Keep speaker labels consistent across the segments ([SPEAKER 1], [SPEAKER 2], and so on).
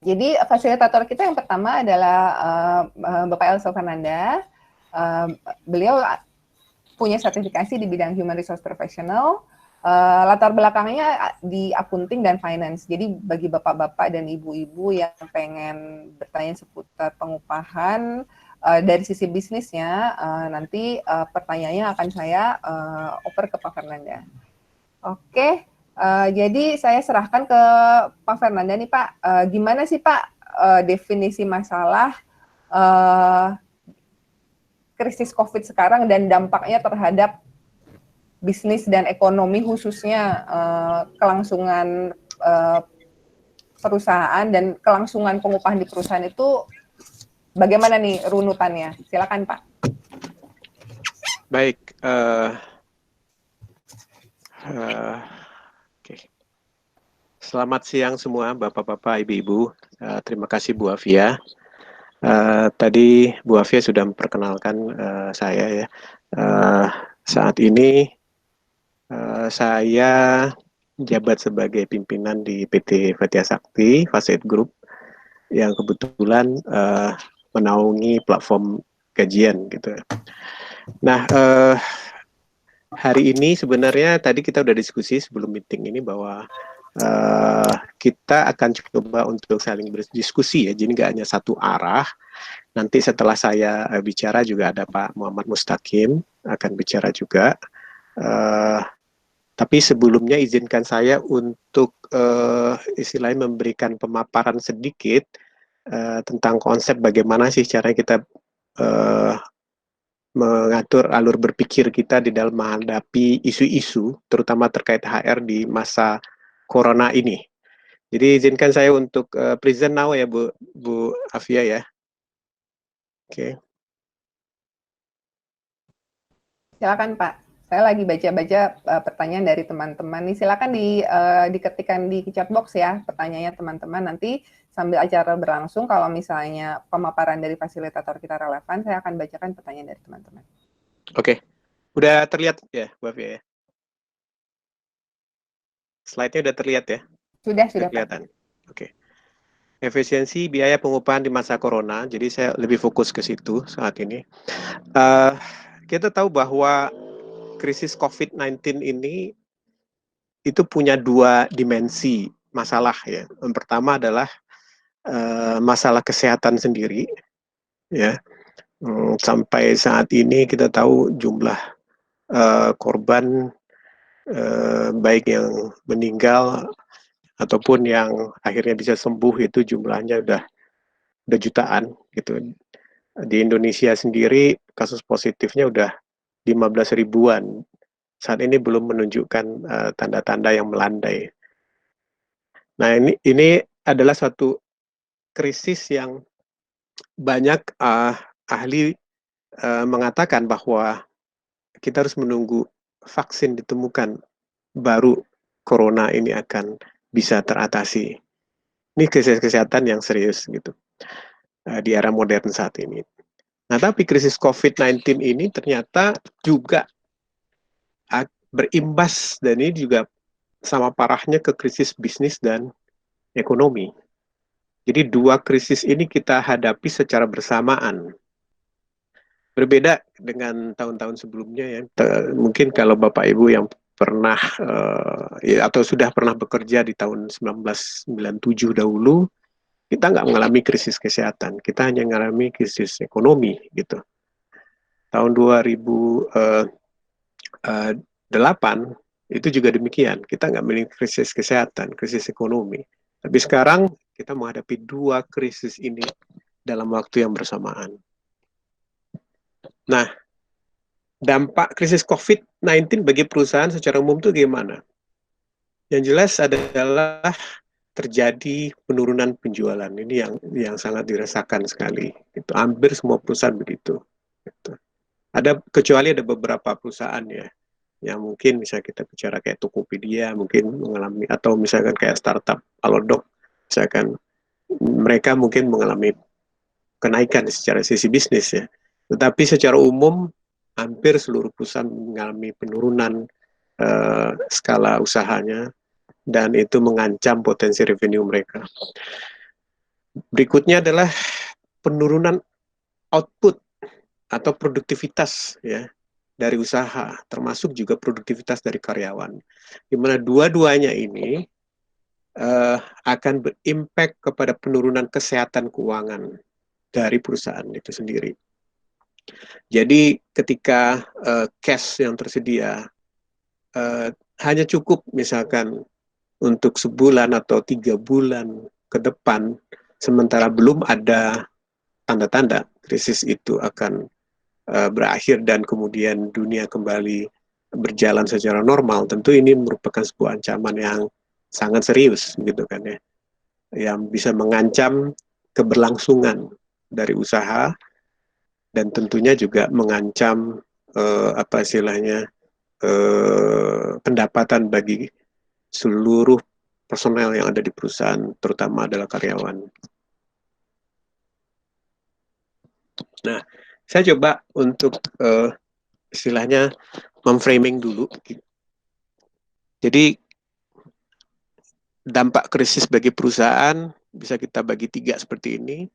[SPEAKER 1] Jadi fasilitator kita yang pertama adalah Bapak Elso Fernanda. Beliau punya sertifikasi di bidang Human Resource Professional. Latar belakangnya di accounting dan finance. Jadi bagi bapak-bapak dan ibu-ibu yang pengen bertanya seputar pengupahan dari sisi bisnisnya, nanti pertanyaannya akan saya oper ke Pak Fernanda. Oke. Jadi saya serahkan ke Pak Fernanda nih Pak, gimana sih Pak definisi masalah krisis COVID sekarang dan dampaknya terhadap bisnis dan ekonomi khususnya kelangsungan perusahaan dan kelangsungan pengupahan di perusahaan itu bagaimana nih runutannya? Silakan Pak.
[SPEAKER 2] Baik. Selamat siang semua Bapak-Bapak, Ibu-Ibu. Terima kasih Bu Afia. Tadi Bu Afia sudah memperkenalkan saya ya. Saat ini saya jabat sebagai pimpinan di PT Fathia Sakti Facet Group yang kebetulan menaungi platform gajian gitu. Nah, hari ini sebenarnya tadi kita udah diskusi sebelum meeting ini bahwa kita akan coba untuk saling berdiskusi ya, jadi nggak hanya satu arah. Nanti setelah saya bicara juga ada Pak Muhammad Mustaqim akan bicara juga. Tapi sebelumnya izinkan saya untuk istilahnya memberikan pemaparan sedikit tentang konsep bagaimana sih cara kita mengatur alur berpikir kita di dalam menghadapi isu-isu, terutama terkait HR di masa Corona ini. Jadi izinkan saya untuk present now ya Bu Afia ya. Oke.
[SPEAKER 1] Silakan Pak. Saya lagi baca-baca pertanyaan dari teman-teman. Nih silakan diketikkan di chat box ya pertanyaannya teman-teman. Nanti sambil acara berlangsung kalau misalnya pemaparan dari fasilitator kita relevan, saya akan bacakan pertanyaan dari teman-teman.
[SPEAKER 2] Oke. Udah terlihat ya Bu Afia ya? Slide-nya udah terlihat ya?
[SPEAKER 1] Sudah
[SPEAKER 2] kelihatan. Oke. Efisiensi biaya pengupahan di masa corona. Jadi saya lebih fokus ke situ saat ini. Kita tahu bahwa krisis COVID-19 ini itu punya dua dimensi masalah ya. Yang pertama adalah masalah kesehatan sendiri ya. Sampai saat ini kita tahu jumlah korban baik yang meninggal ataupun yang akhirnya bisa sembuh itu jumlahnya udah jutaan gitu. Di Indonesia sendiri kasus positifnya udah 15 ribuan. Saat ini belum menunjukkan tanda-tanda yang melandai. Nah, ini adalah suatu krisis yang banyak ahli mengatakan bahwa kita harus menunggu vaksin ditemukan baru corona ini akan bisa teratasi. Ini krisis kesehatan yang serius gitu di era modern saat ini. Nah, tapi krisis COVID-19 ini ternyata juga berimbas dan ini juga sama parahnya ke krisis bisnis dan ekonomi. Jadi dua krisis ini kita hadapi secara bersamaan. Berbeda dengan tahun-tahun sebelumnya ya. Mungkin kalau Bapak Ibu yang pernah ya, atau sudah pernah bekerja di tahun 1997 dahulu, kita nggak mengalami krisis kesehatan, kita hanya mengalami krisis ekonomi gitu. Tahun 2008 itu juga demikian, kita nggak mengalami krisis kesehatan, krisis ekonomi. Tapi sekarang kita menghadapi dua krisis ini dalam waktu yang bersamaan. Nah, dampak krisis COVID-19 bagi perusahaan secara umum itu gimana? Yang jelas adalah terjadi penurunan penjualan. Ini yang sangat dirasakan sekali. Itu hampir semua perusahaan begitu. Gitu. Kecuali ada beberapa perusahaan ya, yang mungkin bisa kita bicara kayak Tokopedia mungkin mengalami, atau misalkan kayak startup Halodoc, misalkan mereka mungkin mengalami kenaikan secara sisi bisnis ya. Tetapi secara umum hampir seluruh perusahaan mengalami penurunan skala usahanya dan itu mengancam potensi revenue mereka. Berikutnya adalah penurunan output atau produktivitas ya dari usaha, termasuk juga produktivitas dari karyawan. Di mana dua-duanya ini akan berimpact kepada penurunan kesehatan keuangan dari perusahaan itu sendiri. Jadi ketika cash yang tersedia hanya cukup misalkan untuk sebulan atau 3 bulan ke depan, sementara belum ada tanda-tanda krisis itu akan berakhir dan kemudian dunia kembali berjalan secara normal, tentu ini merupakan sebuah ancaman yang sangat serius gitu kan ya, yang bisa mengancam keberlangsungan dari usaha dan tentunya juga mengancam apa istilahnya pendapatan bagi seluruh personel yang ada di perusahaan, terutama adalah karyawan. Nah, saya coba untuk istilahnya memframing dulu. Jadi dampak krisis bagi perusahaan bisa kita bagi 3 seperti ini: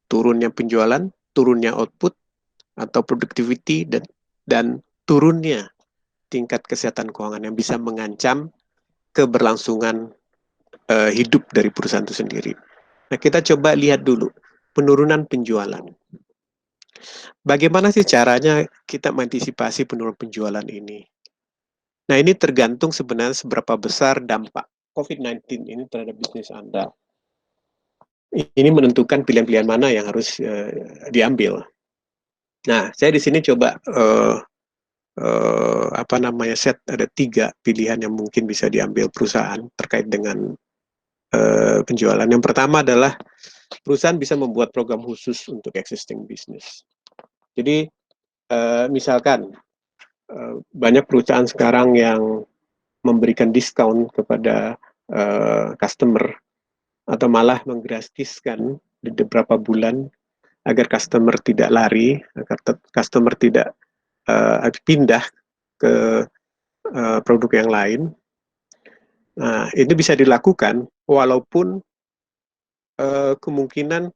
[SPEAKER 2] turunnya penjualan, turunnya output atau productivity, dan turunnya tingkat kesehatan keuangan yang bisa mengancam keberlangsungan hidup dari perusahaan itu sendiri. Nah, kita coba lihat dulu penurunan penjualan. Bagaimana sih caranya kita mengantisipasi penurunan penjualan ini? Nah, ini tergantung sebenarnya seberapa besar dampak COVID-19 ini terhadap bisnis Anda. Ini menentukan pilihan-pilihan mana yang harus diambil. Nah, saya di sini coba apa namanya set ada 3 pilihan yang mungkin bisa diambil perusahaan terkait dengan penjualan. Yang pertama adalah perusahaan bisa membuat program khusus untuk existing business. Jadi misalkan banyak perusahaan sekarang yang memberikan diskon kepada customer atau malah menggratiskan di beberapa bulan agar customer tidak lari, agar customer tidak pindah ke produk yang lain. Nah, ini bisa dilakukan walaupun kemungkinan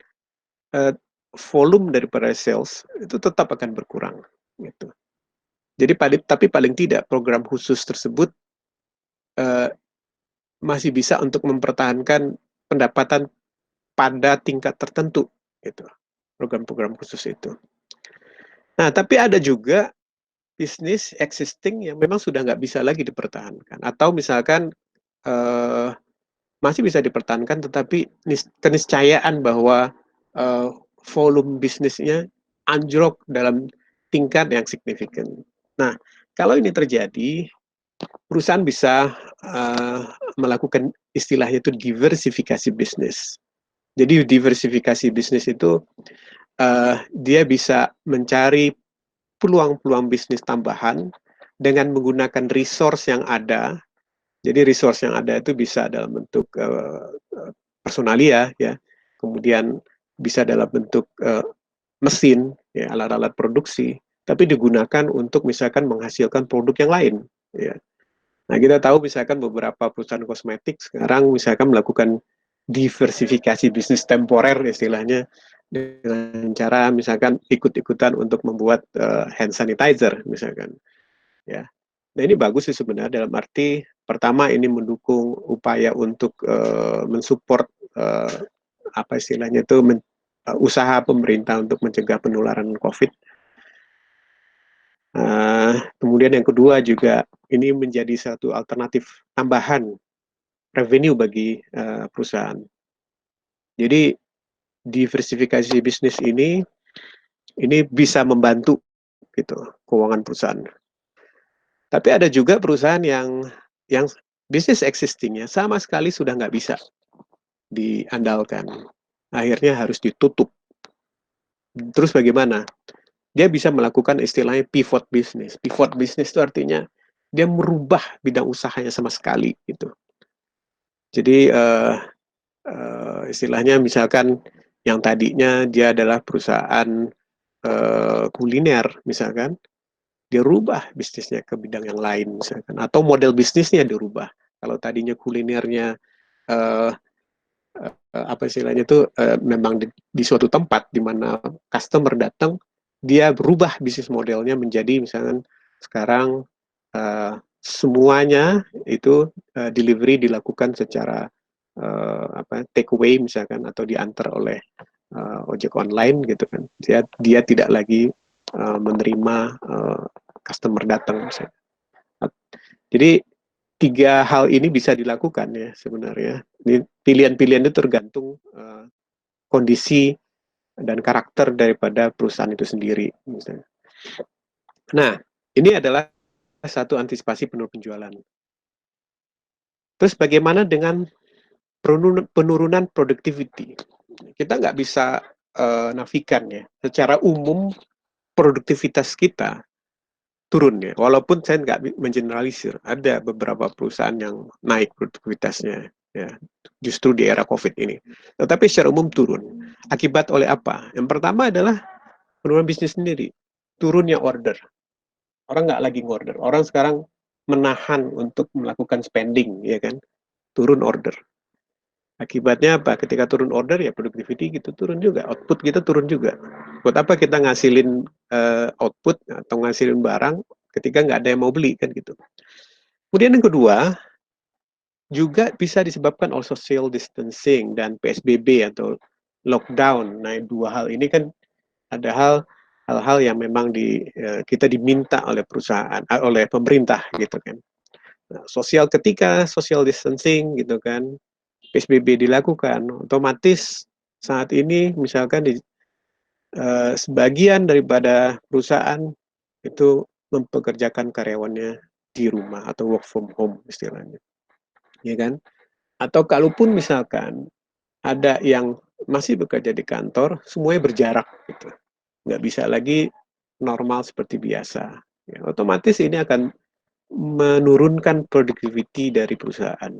[SPEAKER 2] volume daripada sales itu tetap akan berkurang. Gitu. Jadi tapi paling tidak program khusus tersebut masih bisa untuk mempertahankan pendapatan pada tingkat tertentu. Gitu. Program-program khusus itu. Nah, tapi ada juga bisnis existing yang memang sudah nggak bisa lagi dipertahankan. Atau misalkan masih bisa dipertahankan, tetapi keniscayaan bahwa volume bisnisnya anjlok dalam tingkat yang signifikan. Nah, kalau ini terjadi, perusahaan bisa melakukan istilahnya itu diversifikasi bisnis. Jadi diversifikasi bisnis itu dia bisa mencari peluang-peluang bisnis tambahan dengan menggunakan resource yang ada. Jadi resource yang ada itu bisa dalam bentuk personalia ya, kemudian bisa dalam bentuk mesin, ya, alat-alat produksi, tapi digunakan untuk misalkan menghasilkan produk yang lain. Ya. Nah, kita tahu misalkan beberapa perusahaan kosmetik sekarang misalkan melakukan diversifikasi bisnis temporer istilahnya dengan cara misalkan ikut-ikutan untuk membuat hand sanitizer misalkan. Ya. Nah, ini bagus sih sebenarnya dalam arti pertama ini mendukung upaya untuk mensupport apa istilahnya itu usaha pemerintah untuk mencegah penularan COVID. Kemudian yang kedua juga ini menjadi satu alternatif tambahan revenue bagi perusahaan. Jadi diversifikasi bisnis ini bisa membantu gitu keuangan perusahaan. Tapi ada juga perusahaan yang bisnis existingnya sama sekali sudah nggak bisa diandalkan. Akhirnya harus ditutup. Terus bagaimana? Dia bisa melakukan istilahnya pivot business. Pivot business itu artinya dia merubah bidang usahanya sama sekali gitu. Jadi istilahnya misalkan yang tadinya dia adalah perusahaan kuliner misalkan, dia rubah bisnisnya ke bidang yang lain misalkan, atau model bisnisnya dirubah. Kalau tadinya kulinernya apa istilahnya itu memang di suatu tempat di mana customer datang, dia berubah bisnis modelnya menjadi misalkan sekarang semuanya itu delivery dilakukan secara take away misalkan atau diantar oleh ojek online gitu kan. Dia tidak lagi menerima customer datang misalnya. Jadi tiga hal ini bisa dilakukan ya sebenarnya. Pilihan-pilihan itu tergantung kondisi dan karakter daripada perusahaan itu sendiri. Misalnya. Nah, ini adalah satu antisipasi penurunan penjualan. Terus bagaimana dengan penurunan productivity? Kita nggak bisa nafikan ya. Secara umum produktivitas kita turun ya. Walaupun saya nggak mengeneralisir, ada beberapa perusahaan yang naik produktivitasnya ya, justru di era COVID ini. Tetapi secara umum turun. Akibat oleh apa? Yang pertama adalah penurunan bisnis sendiri, turunnya order. Orang nggak lagi ngorder. Orang sekarang menahan untuk melakukan spending, ya kan? Turun order. Akibatnya apa? Ketika turun order ya productivity gitu turun juga, output kita turun juga. Buat apa kita ngasilin output atau ngasilin barang ketika nggak ada yang mau beli kan gitu. Kemudian yang kedua juga bisa disebabkan oleh social distancing dan PSBB atau lockdown. Nah dua hal ini kan ada hal-hal yang memang kita diminta oleh perusahaan, oleh pemerintah gitu kan. Nah, ketika social distancing gitu kan, PSBB dilakukan, otomatis saat ini misalkan sebagian daripada perusahaan itu mempekerjakan karyawannya di rumah atau work from home istilahnya, ya kan? Atau kalaupun misalkan ada yang masih bekerja di kantor, semuanya berjarak gitu, nggak bisa lagi normal seperti biasa. Ya, otomatis ini akan menurunkan productivity dari perusahaan.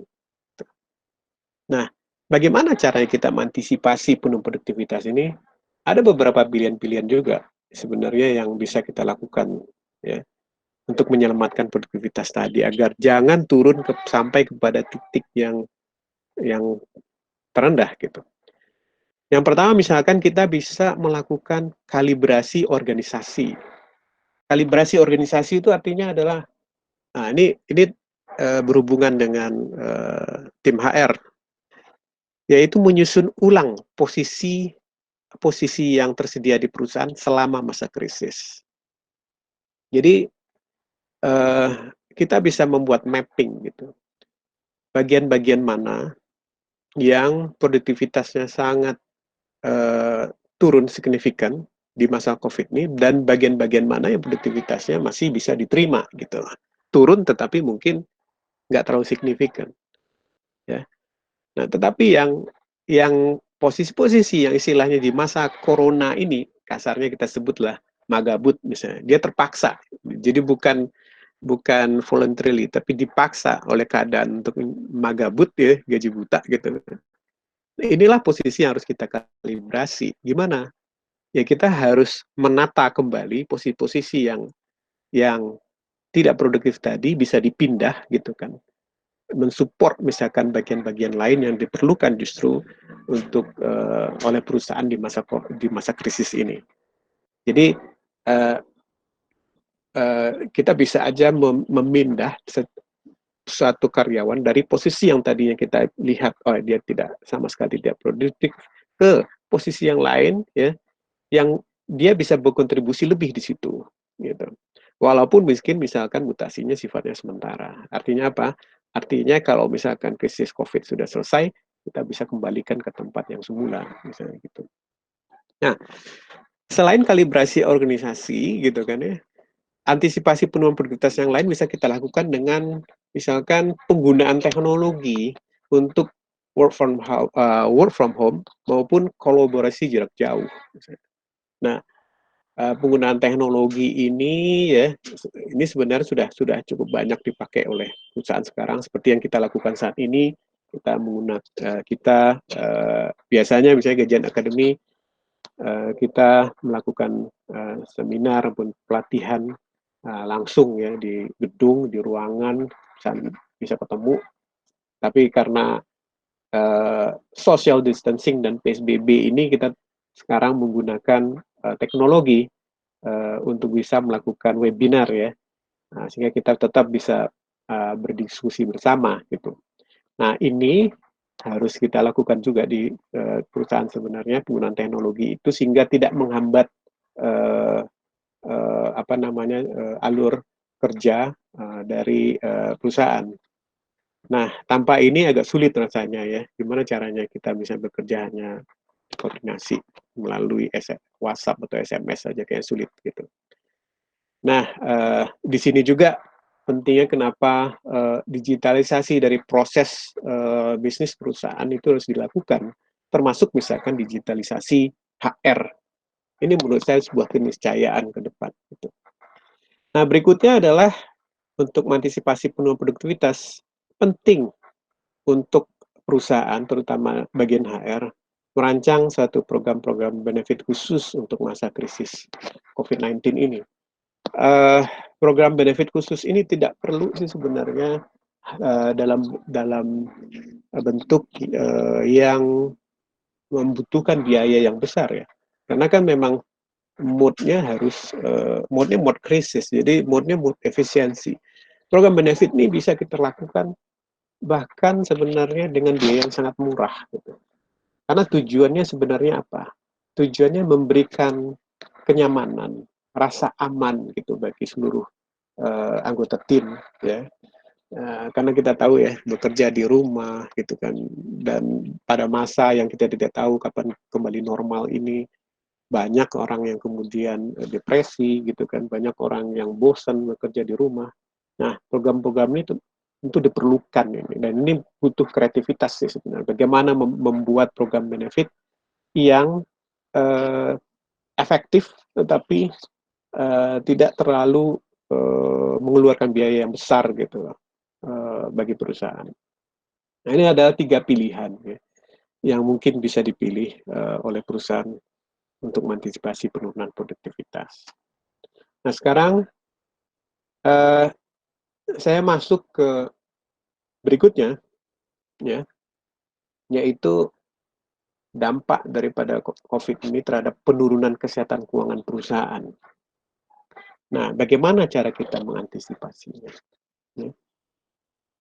[SPEAKER 2] Nah, bagaimana caranya kita mengantisipasi penurunan produktivitas ini? Ada beberapa pilihan-pilihan juga sebenarnya yang bisa kita lakukan ya untuk menyelamatkan produktivitas tadi agar jangan turun sampai kepada titik yang terendah gitu. Yang pertama misalkan kita bisa melakukan kalibrasi organisasi. Kalibrasi organisasi itu artinya adalah ini berhubungan dengan tim HR, yaitu menyusun ulang posisi yang tersedia di perusahaan selama masa krisis. Jadi kita bisa membuat mapping gitu, bagian-bagian mana yang produktivitasnya sangat turun signifikan di masa COVID ini dan bagian-bagian mana yang produktivitasnya masih bisa diterima gitu, turun tetapi mungkin nggak terlalu signifikan ya. Nah tetapi yang posisi-posisi yang istilahnya di masa corona ini kasarnya kita sebutlah magabut misalnya, dia terpaksa, jadi bukan voluntarily tapi dipaksa oleh keadaan untuk magabut ya, gaji buta gitu. Inilah posisi yang harus kita kalibrasi. Gimana? Ya kita harus menata kembali posisi-posisi yang tidak produktif tadi bisa dipindah gitu kan, mensupport misalkan bagian-bagian lain yang diperlukan justru untuk oleh perusahaan di masa krisis ini. Jadi kita bisa aja memindah suatu karyawan dari posisi yang tadinya kita lihat dia tidak sama sekali tidak produktif ke posisi yang lain ya, yang dia bisa berkontribusi lebih di situ gitu. Walaupun misalkan mutasinya sifatnya sementara. Artinya apa? Artinya kalau misalkan krisis COVID sudah selesai, kita bisa kembalikan ke tempat yang semula misalnya gitu. Nah, selain kalibrasi organisasi gitu kan ya, antisipasi penurunan produktivitas yang lain bisa kita lakukan dengan misalkan penggunaan teknologi untuk work from home maupun kolaborasi jarak jauh. Nah, penggunaan teknologi ini ya, ini sebenarnya sudah cukup banyak dipakai oleh perusahaan sekarang seperti yang kita lakukan saat ini. Kita menggunakan biasanya misalnya Gajian Academy kita melakukan seminar maupun pelatihan langsung ya di gedung, di ruangan, bisa ketemu. Tapi karena social distancing dan PSBB ini kita sekarang menggunakan teknologi untuk bisa melakukan webinar ya, sehingga kita tetap bisa berdiskusi bersama gitu. Nah ini harus kita lakukan juga di perusahaan sebenarnya, penggunaan teknologi itu sehingga tidak menghambat alur kerja dari perusahaan. Nah, tanpa ini agak sulit rasanya ya. Gimana caranya kita bisa bekerja hanya koordinasi melalui WhatsApp atau SMS saja, kayak sulit gitu. Nah, di sini juga pentingnya kenapa digitalisasi dari proses bisnis perusahaan itu harus dilakukan, termasuk misalkan digitalisasi HR. Ini menurut saya sebuah keniscayaan ke depan. Gitu. Nah, berikutnya adalah untuk mengantisipasi penurunan produktivitas, penting untuk perusahaan, terutama bagian HR, merancang suatu program-program benefit khusus untuk masa krisis COVID-19 ini. Program benefit khusus ini tidak perlu sih sebenarnya dalam bentuk yang membutuhkan biaya yang besar ya. Karena kan memang moodnya harus moodnya mood krisis, jadi moodnya mood efisiensi. Program benefit ini bisa kita lakukan bahkan sebenarnya dengan biaya yang sangat murah gitu. Karena tujuannya sebenarnya apa? Tujuannya memberikan kenyamanan, rasa aman gitu bagi seluruh anggota tim ya. Karena kita tahu ya bekerja di rumah gitu kan, dan pada masa yang kita tidak tahu kapan kembali normal ini, banyak orang yang kemudian depresi gitu kan, banyak orang yang bosan bekerja di rumah. Nah, program-program ini tentu diperlukan ini, dan ini butuh kreativitas sih sebenarnya. Bagaimana membuat program benefit yang efektif, tetapi tidak terlalu mengeluarkan biaya yang besar gitu bagi perusahaan. Nah, ini ada 3 pilihan ya, yang mungkin bisa dipilih oleh perusahaan untuk mengantisipasi penurunan produktivitas. Nah, sekarang saya masuk ke berikutnya, ya, yaitu dampak daripada COVID ini terhadap penurunan kesehatan keuangan perusahaan. Nah, bagaimana cara kita mengantisipasinya? Ya.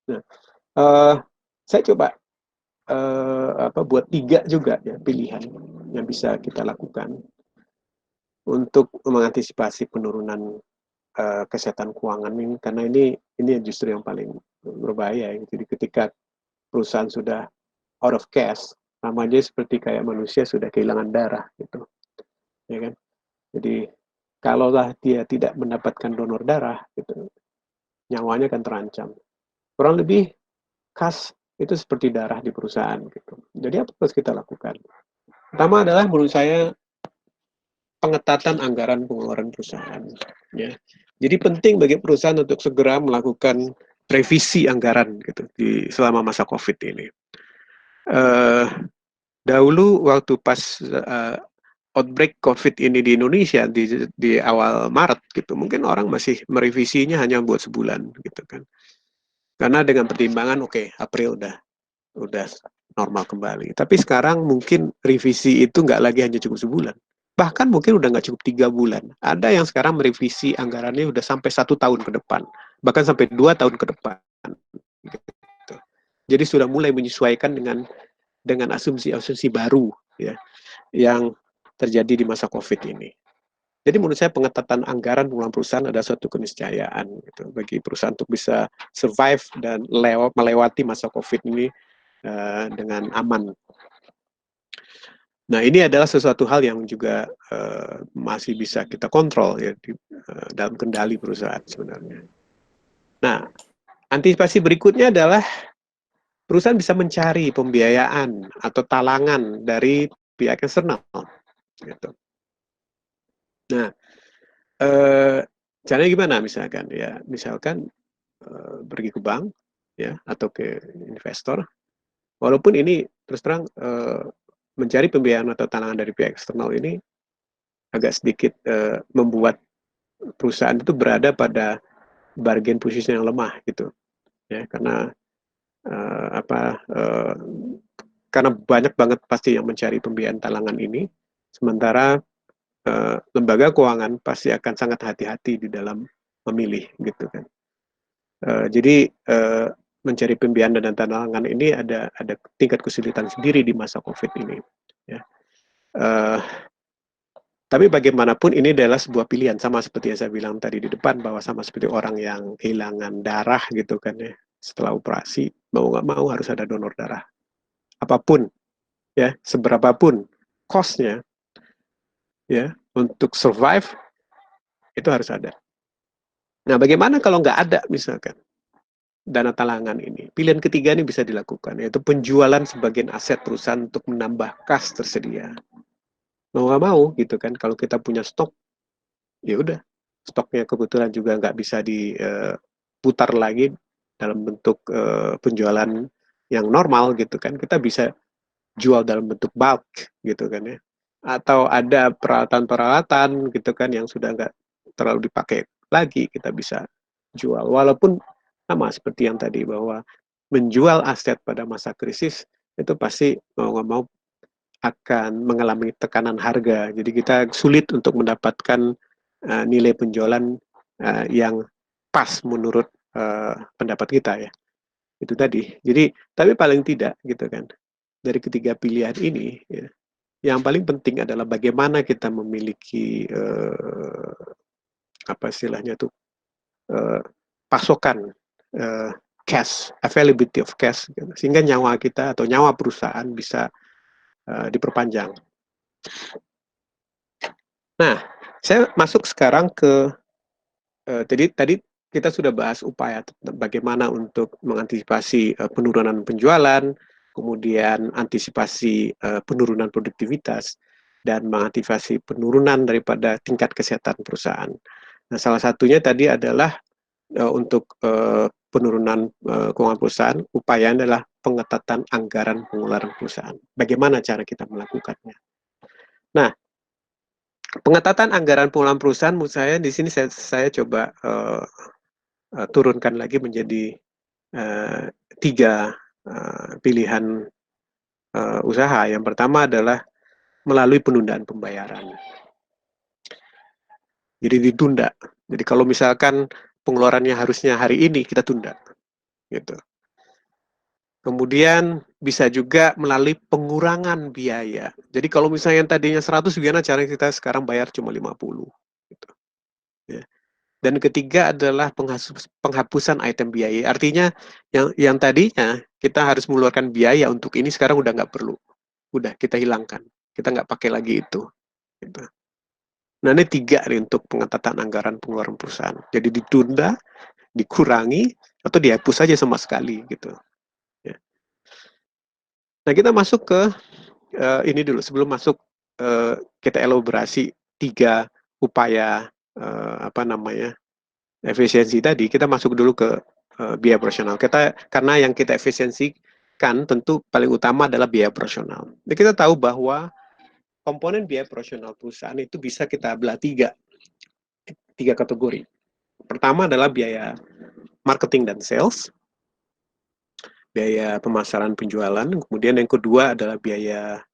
[SPEAKER 2] Nah, saya coba buat 3 juga ya pilihan yang bisa kita lakukan untuk mengantisipasi penurunan kesehatan keuangan ini, karena ini justru yang paling berbahaya. Jadi ketika perusahaan sudah out of cash, sama aja seperti kayak manusia sudah kehilangan darah gitu, ya kan? Jadi kalaulah dia tidak mendapatkan donor darah, gitu, nyawanya akan terancam. Kurang lebih kas itu seperti darah di perusahaan gitu. Jadi apa harus kita lakukan? Pertama adalah menurut saya pengetatan anggaran pengeluaran perusahaan. Ya. Jadi penting bagi perusahaan untuk segera melakukan revisi anggaran gitu selama masa COVID ini. Dahulu waktu pas outbreak COVID ini di Indonesia di awal Maret gitu, mungkin orang masih merevisinya hanya buat sebulan gitu kan. Karena dengan pertimbangan April udah normal kembali. Tapi sekarang mungkin revisi itu nggak lagi hanya cukup sebulan. Bahkan mungkin udah nggak cukup 3 bulan. Ada yang sekarang merevisi anggarannya udah sampai 1 tahun ke depan. Bahkan sampai 2 tahun ke depan. Gitu. Jadi sudah mulai menyesuaikan dengan asumsi-asumsi baru ya yang terjadi di masa COVID ini. Jadi menurut saya pengetatan anggaran pengeluaran perusahaan adalah suatu keniscayaan gitu, bagi perusahaan untuk bisa survive dan melewati masa COVID ini dengan aman. Nah, ini adalah sesuatu hal yang juga masih bisa kita kontrol ya dalam kendali perusahaan sebenarnya. Nah, antisipasi berikutnya adalah perusahaan bisa mencari pembiayaan atau talangan dari pihak eksternal. Gitu. Nah, caranya gimana misalkan? Ya, misalkan pergi ke bank, ya, atau ke investor. Walaupun ini terus terang mencari pembiayaan atau talangan dari pihak eksternal ini agak sedikit membuat perusahaan itu berada pada bargain position yang lemah gitu, ya, karena karena banyak banget pasti yang mencari pembiayaan talangan ini, sementara lembaga keuangan pasti akan sangat hati-hati di dalam memilih gitu kan. Jadi mencari pembiayaan dana talangan ini ada tingkat kesulitan sendiri di masa COVID ini. Ya. Tapi bagaimanapun ini adalah sebuah pilihan, sama seperti yang saya bilang tadi di depan, bahwa sama seperti orang yang kehilangan darah gitu kan ya, setelah operasi, mau nggak mau harus ada donor darah. Apapun, ya, seberapapun cost-nya, ya, untuk survive, itu harus ada. Nah, bagaimana kalau nggak ada misalkan dana talangan ini? Pilihan ketiga ini bisa dilakukan, yaitu penjualan sebagian aset perusahaan untuk menambah kas tersedia. Mau nggak mau gitu kan, kalau kita punya stok, ya udah, stoknya kebetulan juga nggak bisa diputar lagi dalam bentuk penjualan yang normal gitu kan, kita bisa jual dalam bentuk bulk gitu kan ya, atau ada peralatan-peralatan gitu kan yang sudah nggak terlalu dipakai lagi, kita bisa jual, walaupun sama seperti yang tadi, bahwa menjual aset pada masa krisis itu pasti mau nggak mau akan mengalami tekanan harga. Jadi kita sulit untuk mendapatkan nilai penjualan yang pas menurut pendapat kita ya. Itu tadi. Jadi tapi paling tidak gitu kan, dari ketiga pilihan ini ya, yang paling penting adalah bagaimana kita memiliki apa istilahnya tuh, pasokan cash, availability of cash gitu, sehingga nyawa kita atau nyawa perusahaan bisa diperpanjang. Nah, saya masuk sekarang ke tadi kita sudah bahas upaya bagaimana untuk mengantisipasi penurunan penjualan, kemudian antisipasi penurunan produktivitas, dan mengantisipasi penurunan daripada tingkat kesehatan perusahaan. Nah, salah satunya tadi adalah untuk penurunan keuangan perusahaan, upaya adalah pengetatan anggaran pengeluaran perusahaan. Bagaimana cara kita melakukannya? Nah, pengetatan anggaran pengeluaran perusahaan, menurut saya di sini saya coba turunkan lagi menjadi tiga pilihan usaha. Yang pertama adalah melalui penundaan pembayaran. Jadi ditunda. Jadi kalau misalkan pengeluarannya harusnya hari ini, kita tunda. Gitu. Kemudian bisa juga melalui pengurangan biaya. Jadi kalau misalnya yang tadinya 100, gimana cara kita sekarang bayar cuma 50. Gitu. Ya. Dan ketiga adalah penghapusan item biaya. Artinya yang tadinya kita harus mengeluarkan biaya untuk ini, sekarang udah nggak perlu. Udah kita hilangkan. Kita nggak pakai lagi itu. Gitu. Nah, ini tiga nih untuk pengetatan anggaran pengeluaran perusahaan. Jadi ditunda, dikurangi, atau dihapus saja sama sekali. Gitu. Ya. Nah, kita masuk ke ini dulu. Sebelum masuk, kita elaborasi tiga upaya apa namanya, efisiensi tadi, kita masuk dulu ke biaya operasional. Karena yang kita efisiensikan tentu paling utama adalah biaya operasional. Jadi kita tahu bahwa komponen biaya operasional perusahaan itu bisa kita belah tiga kategori. Pertama adalah biaya marketing dan sales, biaya pemasaran penjualan, kemudian yang kedua adalah biaya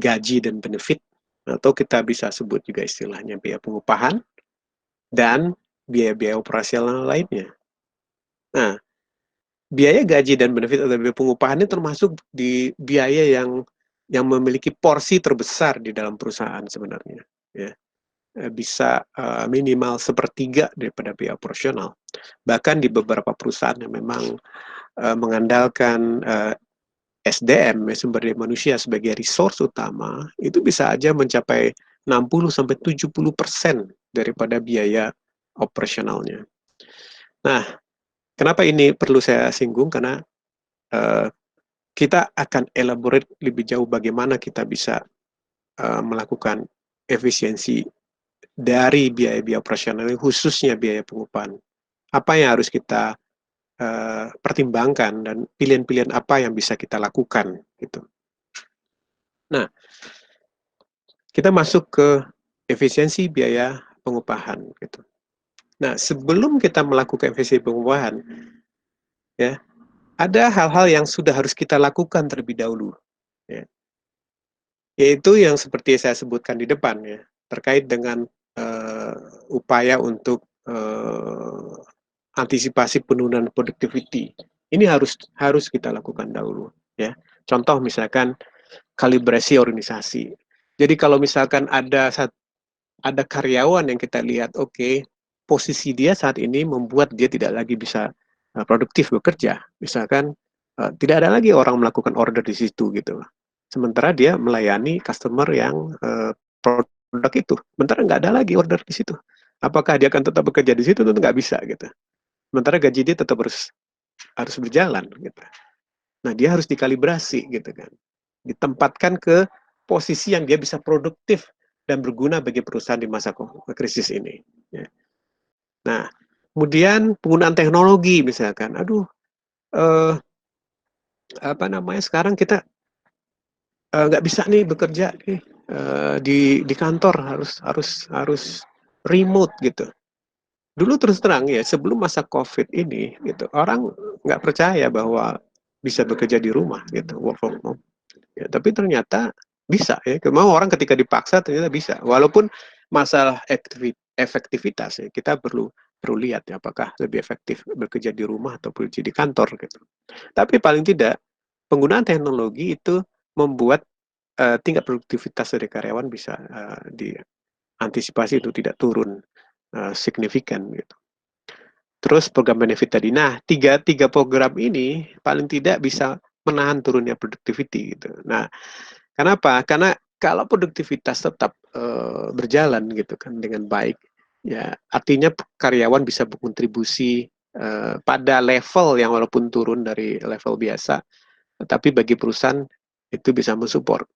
[SPEAKER 2] gaji dan benefit, atau kita bisa sebut juga istilahnya biaya pengupahan, dan biaya-biaya operasional lainnya. Nah, biaya gaji dan benefit atau biaya pengupahan ini termasuk di biaya yang memiliki porsi terbesar di dalam perusahaan sebenarnya. Ya. Bisa minimal sepertiga daripada biaya operasional. Bahkan di beberapa perusahaan yang memang mengandalkan SDM, sumber daya manusia, sebagai resource utama, itu bisa aja mencapai 60-70% daripada biaya operasionalnya. Nah, kenapa ini perlu saya singgung? Karena kita akan elaborate lebih jauh bagaimana kita bisa melakukan efisiensi dari biaya-biaya operasional, khususnya biaya pengupahan. Apa yang harus kita pertimbangkan dan pilihan-pilihan apa yang bisa kita lakukan gitu. Nah, kita masuk ke efisiensi biaya pengupahan gitu. Nah, sebelum kita melakukan efisiensi pengupahan, ya, ada hal-hal yang sudah harus kita lakukan terlebih dahulu, ya. Yaitu yang seperti saya sebutkan di depan ya, terkait dengan upaya untuk antisipasi penurunan productivity. Ini harus kita lakukan dahulu ya. Contoh misalkan kalibrasi organisasi. Jadi kalau misalkan ada karyawan yang kita lihat, oke, posisi dia saat ini membuat dia tidak lagi bisa produktif bekerja. Misalkan tidak ada lagi orang melakukan order di situ gitu. Sementara dia melayani customer yang produk itu. Sementara nggak ada lagi order di situ. Apakah dia akan tetap bekerja di situ? Tentu nggak bisa gitu. Sementara gaji dia tetap harus berjalan gitu. Nah, dia harus dikalibrasi gitu kan. Ditempatkan ke posisi yang dia bisa produktif dan berguna bagi perusahaan di masa krisis ini. Ya. Nah, kemudian penggunaan teknologi misalkan, aduh, apa namanya sekarang kita nggak bisa nih bekerja nih di kantor harus remote gitu. Dulu terus terang ya sebelum masa COVID ini gitu orang nggak percaya bahwa bisa bekerja di rumah gitu work from home. Ya, tapi ternyata bisa ya. Mau orang ketika dipaksa ternyata bisa. Walaupun masalah efektivitas ya, kita perlu lihat ya apakah lebih efektif bekerja di rumah atau bekerja di kantor gitu. Tapi paling tidak penggunaan teknologi itu membuat tingkat produktivitas dari karyawan bisa diantisipasi itu tidak turun signifikan gitu. Terus program benefit tadi. Nah, tiga program ini paling tidak bisa menahan turunnya productivity gitu. Nah, kenapa? Karena kalau produktivitas tetap berjalan gitu kan dengan baik, ya artinya karyawan bisa berkontribusi pada level yang walaupun turun dari level biasa, tetapi bagi perusahaan itu bisa mensupport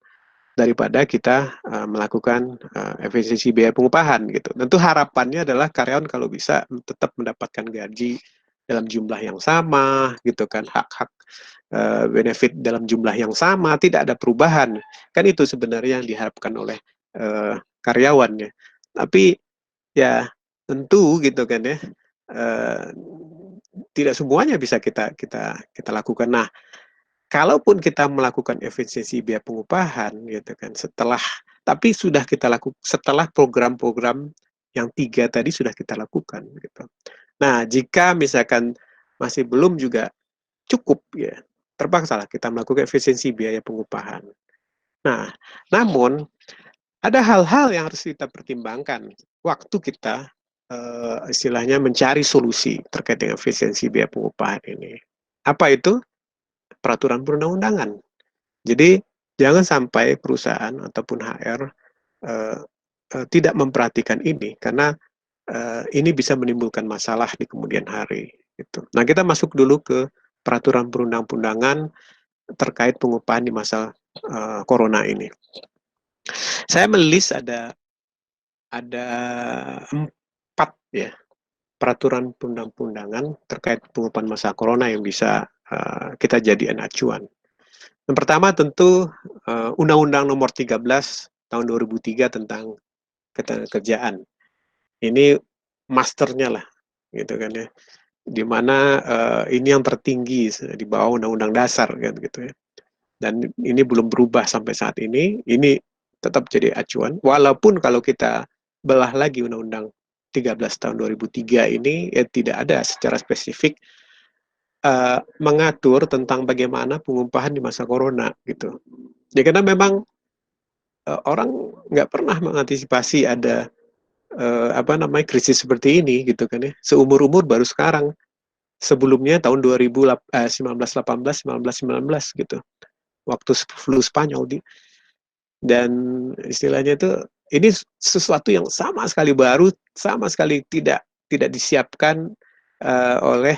[SPEAKER 2] daripada kita melakukan efisiensi biaya pengupahan gitu. Tentu harapannya adalah karyawan kalau bisa tetap mendapatkan gaji dalam jumlah yang sama gitu kan, hak-hak benefit dalam jumlah yang sama, tidak ada perubahan. Kan itu sebenarnya yang diharapkan oleh karyawan ya. Tapi ya tentu gitu kan ya, tidak semuanya bisa kita lakukan. Nah, kalaupun kita melakukan efisiensi biaya pengupahan gitu kan tapi sudah kita lakukan setelah program-program yang 3 tadi sudah kita lakukan gitu. Nah, jika misalkan masih belum juga cukup ya, terpaksalah kita melakukan efisiensi biaya pengupahan. Nah, namun ada hal-hal yang harus kita pertimbangkan waktu kita istilahnya mencari solusi terkait dengan efisiensi biaya pengupahan ini. Apa itu? Peraturan perundang-undangan. Jadi jangan sampai perusahaan ataupun HR tidak memperhatikan ini karena ini bisa menimbulkan masalah di kemudian hari. Gitu. Nah, kita masuk dulu ke peraturan perundang-undangan terkait pengupahan di masa corona ini. Saya melis ada 4 ya peraturan perundang-undangan terkait pengupahan masa corona yang bisa kita jadikan acuan. Yang pertama tentu Undang-Undang Nomor 13 Tahun 2003 tentang Ketenagakerjaan. Ini masternya lah, gitu kan ya. Di mana ini yang tertinggi di bawah Undang-Undang Dasar kan gitu ya. Dan ini belum berubah sampai saat ini. Ini tetap jadi acuan. Walaupun kalau kita belah lagi Undang-Undang 13 tahun 2003 ini tidak ada secara spesifik mengatur tentang bagaimana pengupahan di masa corona gitu. Ya karena memang orang nggak pernah mengantisipasi ada krisis seperti ini gitu kan ya. Seumur-umur baru sekarang. Sebelumnya tahun 1918, 1919 gitu. Waktu flu Spanyol dan istilahnya itu ini sesuatu yang sama sekali baru, sama sekali tidak disiapkan oleh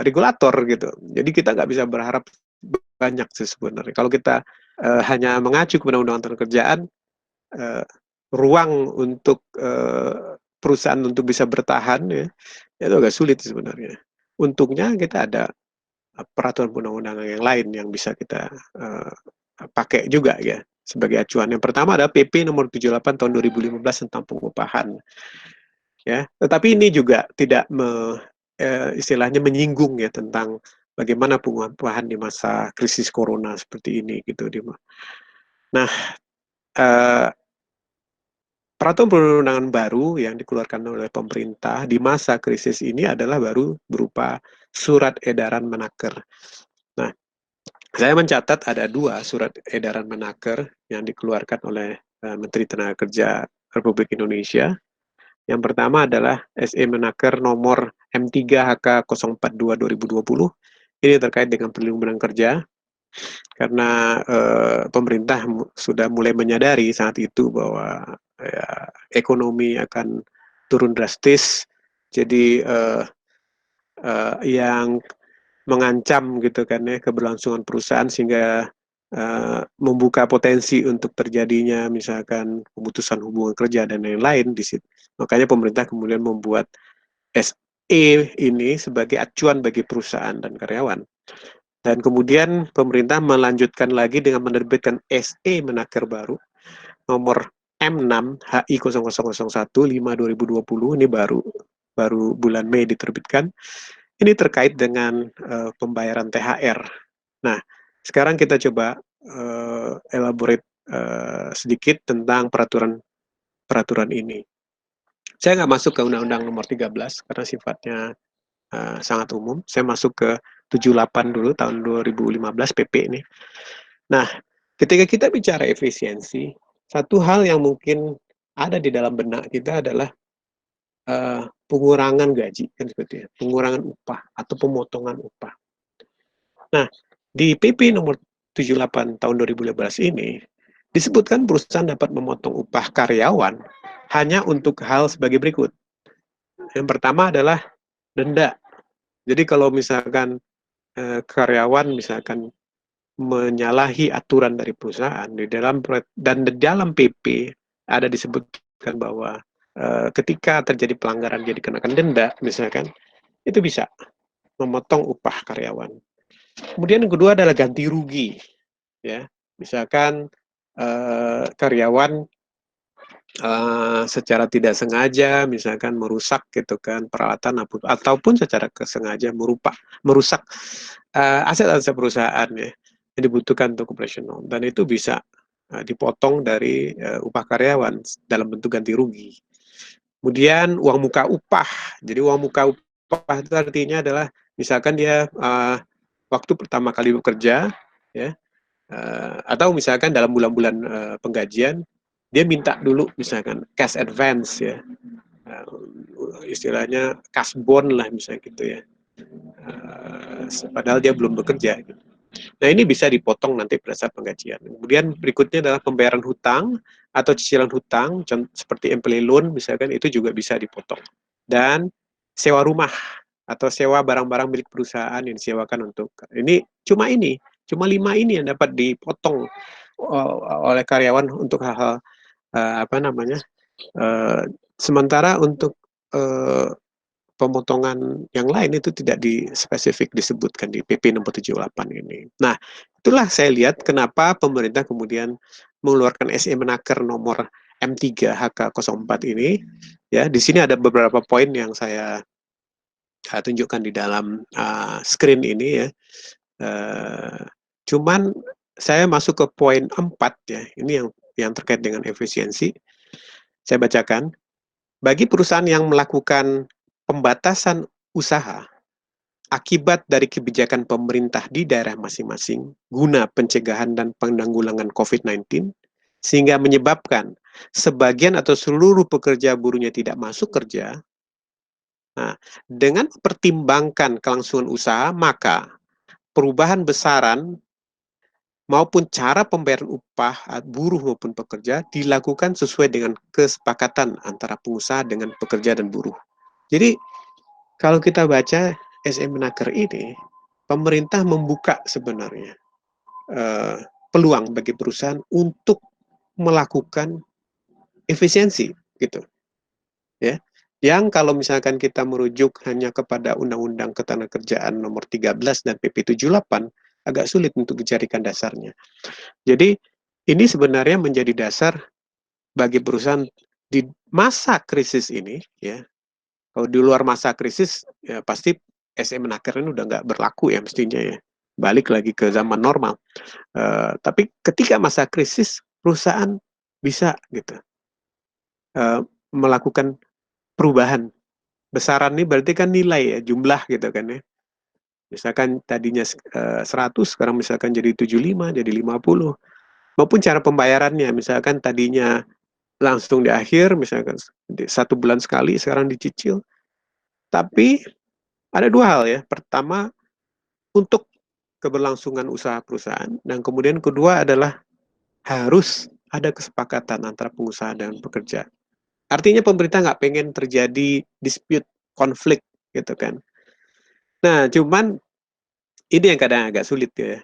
[SPEAKER 2] regulator gitu. Jadi kita nggak bisa berharap banyak sih sebenarnya. Kalau kita hanya mengacu kepada Undang-Undang Kerjaan, ruang untuk perusahaan untuk bisa bertahan ya, itu agak sulit sebenarnya. Untungnya kita ada peraturan undang-undangan yang lain yang bisa kita pakai juga ya sebagai acuan. Yang pertama adalah PP nomor 78 tahun 2015 tentang pengupahan. Ya, tetapi ini juga tidak istilahnya menyinggung ya tentang bagaimana pengupahan di masa krisis corona seperti ini gitu. Nah, peraturan perundangan baru yang dikeluarkan oleh pemerintah di masa krisis ini adalah baru berupa surat edaran Menaker. Nah, saya mencatat ada 2 surat edaran Menaker yang dikeluarkan oleh Menteri Tenaga Kerja Republik Indonesia. Yang pertama adalah SE Menaker nomor M3HK 042 2020. Ini terkait dengan perlindungan kerja, karena pemerintah sudah mulai menyadari saat itu bahwa ekonomi akan turun drastis, jadi yang mengancam gitu kan ya keberlangsungan perusahaan, sehingga membuka potensi untuk terjadinya misalkan pemutusan hubungan kerja dan lain-lain di situ. Makanya pemerintah kemudian membuat SE ini sebagai acuan bagi perusahaan dan karyawan. Dan kemudian pemerintah melanjutkan lagi dengan menerbitkan SE Menaker baru nomor M6 HI 0001 5 2020. Ini baru bulan Mei diterbitkan. Ini terkait dengan pembayaran THR. Nah, sekarang kita coba elaborate sedikit tentang peraturan ini. Saya nggak masuk ke Undang-Undang Nomor 13 karena sifatnya sangat umum. Saya masuk ke 78 dulu, tahun 2015 PP ini. Nah, ketika kita bicara efisiensi, satu hal yang mungkin ada di dalam benak kita adalah pengurangan gaji, kan seperti itu, pengurangan upah atau pemotongan upah. Nah, di PP nomor 78 tahun 2015 ini disebutkan perusahaan dapat memotong upah karyawan hanya untuk hal sebagai berikut. Yang pertama adalah denda. Jadi kalau misalkan karyawan misalkan menyalahi aturan dari perusahaan di dalam PP ada disebutkan bahwa ketika terjadi pelanggaran jadi kenakan denda misalkan, itu bisa memotong upah karyawan. Kemudian yang kedua adalah ganti rugi, ya. Misalkan karyawan secara tidak sengaja misalkan merusak gitu kan peralatan ataupun secara kesengaja merusak aset-aset perusahaan ya yang dibutuhkan untuk operasional, dan itu bisa dipotong dari upah karyawan dalam bentuk ganti rugi. Kemudian uang muka upah. Jadi uang muka upah itu artinya adalah misalkan dia waktu pertama kali bekerja ya, atau misalkan dalam bulan-bulan penggajian dia minta dulu misalkan cash advance ya, istilahnya cash bond lah misalnya gitu ya, padahal dia belum bekerja gitu. Nah, ini bisa dipotong nanti pada saat penggajian. Kemudian berikutnya adalah pembayaran hutang atau cicilan hutang seperti employee loan misalkan, itu juga bisa dipotong. Dan sewa rumah atau sewa barang-barang milik perusahaan yang disewakan untuk cuma 5 ini yang dapat dipotong oleh karyawan untuk hal-hal sementara untuk pemotongan yang lain itu tidak spesifik disebutkan di PP nomor 78 ini. Nah, itulah saya lihat kenapa pemerintah kemudian mengeluarkan SE Menaker nomor M3 HK04 ini. Ya, di sini ada beberapa poin yang saya tunjukkan di dalam screen ini ya. Cuman saya masuk ke poin 4 ya. Ini yang terkait dengan efisiensi. Saya bacakan. Bagi perusahaan yang melakukan pembatasan usaha akibat dari kebijakan pemerintah di daerah masing-masing guna pencegahan dan penanggulangan COVID-19, sehingga menyebabkan sebagian atau seluruh pekerja buruhnya tidak masuk kerja. Nah, dengan mempertimbangkan kelangsungan usaha, maka perubahan besaran maupun cara pembayaran upah buruh maupun pekerja dilakukan sesuai dengan kesepakatan antara pengusaha dengan pekerja dan buruh. Jadi kalau kita baca SE Menaker ini, pemerintah membuka sebenarnya peluang bagi perusahaan untuk melakukan efisiensi gitu, ya. Yang kalau misalkan kita merujuk hanya kepada Undang-Undang Ketenagakerjaan Nomor 13 dan PP 78, agak sulit untuk dicarikan dasarnya. Jadi ini sebenarnya menjadi dasar bagi perusahaan di masa krisis ini, ya. Kalau di luar masa krisis, ya pasti SM-Menaker ini udah nggak berlaku ya mestinya ya, balik lagi ke zaman normal. Tapi ketika masa krisis, perusahaan bisa gitu melakukan perubahan. Besaran ini berarti kan nilai ya, jumlah gitu kan ya. Misalkan tadinya 100, sekarang misalkan jadi 75, jadi 50. Maupun cara pembayarannya, misalkan tadinya langsung di akhir, misalkan 1 bulan sekali, sekarang dicicil. Tapi ada dua hal ya. Pertama, untuk keberlangsungan usaha perusahaan, dan kemudian kedua adalah harus ada kesepakatan antara pengusaha dan pekerja. Artinya pemerintah nggak pengen terjadi dispute, konflik gitu kan. Nah, cuman ini yang kadang agak sulit ya.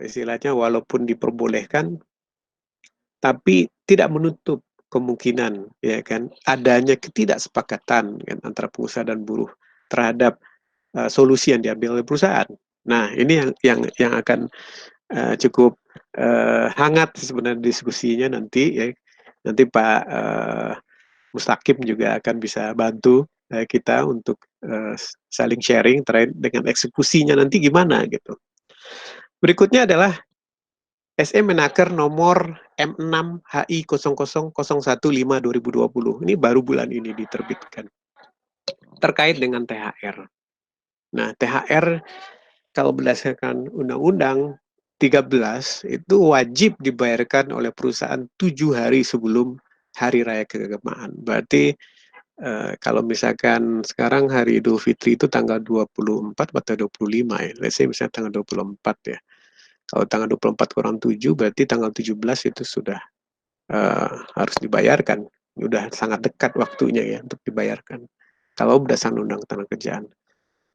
[SPEAKER 2] Istilahnya walaupun diperbolehkan, tapi tidak menutup kemungkinan ya kan adanya ketidaksepakatan kan, antara pengusaha dan buruh terhadap solusi yang diambil oleh perusahaan. Nah, ini yang akan cukup hangat sebenarnya diskusinya nanti ya. Nanti Pak Mustaqim juga akan bisa bantu kita untuk saling sharing terkait dengan eksekusinya nanti gimana gitu. Berikutnya adalah SM-Menaker nomor M6 HI 000115 2020. Ini baru bulan ini diterbitkan. Terkait dengan THR. Nah, THR kalau berdasarkan Undang-Undang 13 itu wajib dibayarkan oleh perusahaan 7 hari sebelum Hari Raya Keagamaan. Berarti kalau misalkan sekarang hari Idul Fitri itu tanggal 24 atau 25 ya. Let's say misalnya tanggal 24 ya. Kalau tanggal 24 kurang 7 berarti tanggal 17 itu sudah harus dibayarkan. Udah sangat dekat waktunya ya untuk dibayarkan. Kalau berdasarkan Undang Ketenagakerjaan.